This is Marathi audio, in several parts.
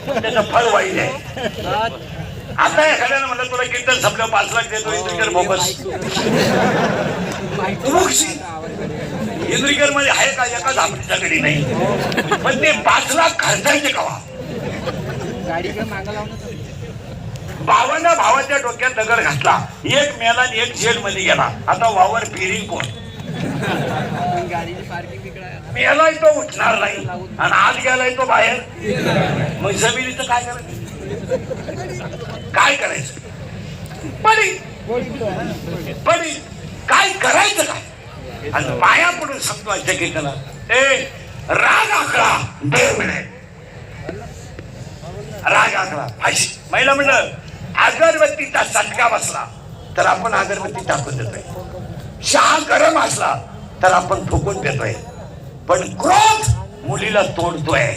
त्याचं फळ वाईट आहे. आता एखाद्यानं म्हणलं तुला कीर्तन संपलं 5 लाख देतो इंद्रिकर बोगस. इंद्रिकर मध्ये आहे का एका झापडीचा गडी नाही, पण ते 5 लाख खर्चायचे कवा? भावाच्या डोक्यात दगड घातला, एक मेला आणि एक जेल मध्ये गेला. आता वावर फिरीन कोण? मेलाय तो उठणार नाही आणि आज गेलाय तो बाहेर. मग जमिनीचं काय करायचं? काय करायचं? पडी काय करायचं काय? आणि पाया पडून सांगतो जगेला, ए राग आखला देव मिळेल. राग आखला फाशी. महिला म्हणलं अगरबत्तीचा चटका बसला तर आपण अगरबत्ती टाकून देतोय, चहा गरम असला तर आपण फुकून देतोय, पण क्रोध मुलीला तोडतोय.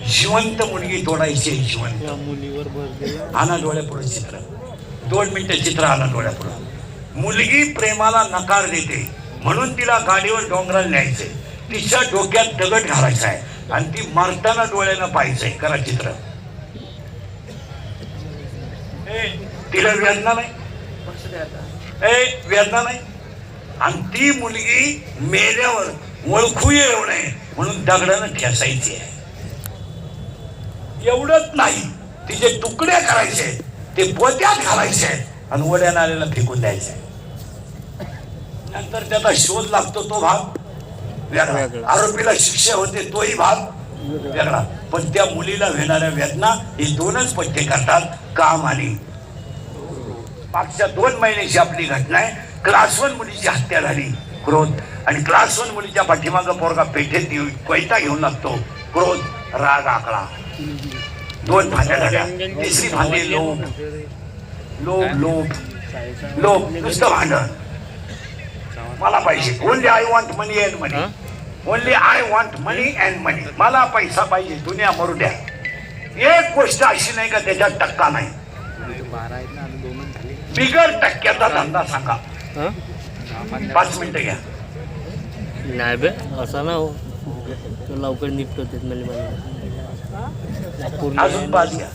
जिवंत मुलगी तोडायची. जिवंत आणा डोळ्यापुढे चित्र, 2 मिनिटं चित्र आणा डोळ्यापुढे. मुलगी प्रेमाला नकार देते म्हणून तिला गाडीवर डोंगराला न्यायचंय, तिच्या डोक्यात दगड घालायचा आहे आणि ती मरताना डोळ्यानं पाहायचंय. करा चित्र. तिला वेदना नाही, वेदना नाही. आणि ती मुलगी मेल्यावर ओळखू येऊ नये म्हणून दगडानं ठेसायची आहे. एवढंच नाही, तिचे तुकडे करायचे, ते पोत्यात घालायचे आणि ओढ्या नाल्याला फेकून द्यायचे. नंतर त्याचा शोध लागतो, तो भाग वेगळा. आरोपीला शिक्षा होते, तोही भाग वेगळा. पण त्या मुलीला होणाऱ्या वेदना हे 2च पट्टे करतात, काम आणि. मागच्या 2 महिन्याची आपली घटना आहे. क्लास 1 मुलीची हत्या झाली, क्रोध. आणि क्लास 1 मुलीच्या पाठीमागं पोरगा पेठेत कोयता घेऊन लागतो, क्रोध. राग आकळा. 2 भांड्या झाल्या, तिसरी भांडी लोभ. नुसतं भांडण. मला पाहिजे, only I want money and money. Only I want money and money. मला पैसा पाहिजे, दुनिया मरू द्या. एक गोष्ट अशी नाही का त्याच्यात टक्का नाही. बिगर टक्क्याचा धंदा सांगा. 5 मिनिटं घ्या. नाही बे असं ना हो, तो लवकर निपटतो. अजून 5 घ्या.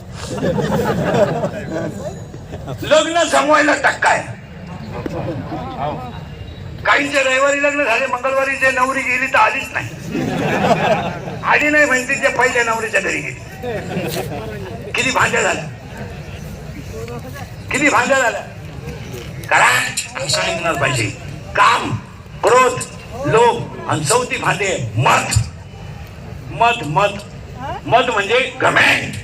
लग्न जमवायला टक्का आहे. काहींचे रविवारी लग्न झाले, मंगळवारी जे नवरी गेली तर आलीच नाही. आली नाही म्हणते ते पहिल्या नवरीच्या घरी गेली. किती भांड्या झाल्या, किती भांड्या झाल्या. करा निघणार पाहिजे. काम, क्रोध, लोभ आणि 4थी भांडे मत. मत म्हणजे गमेंट.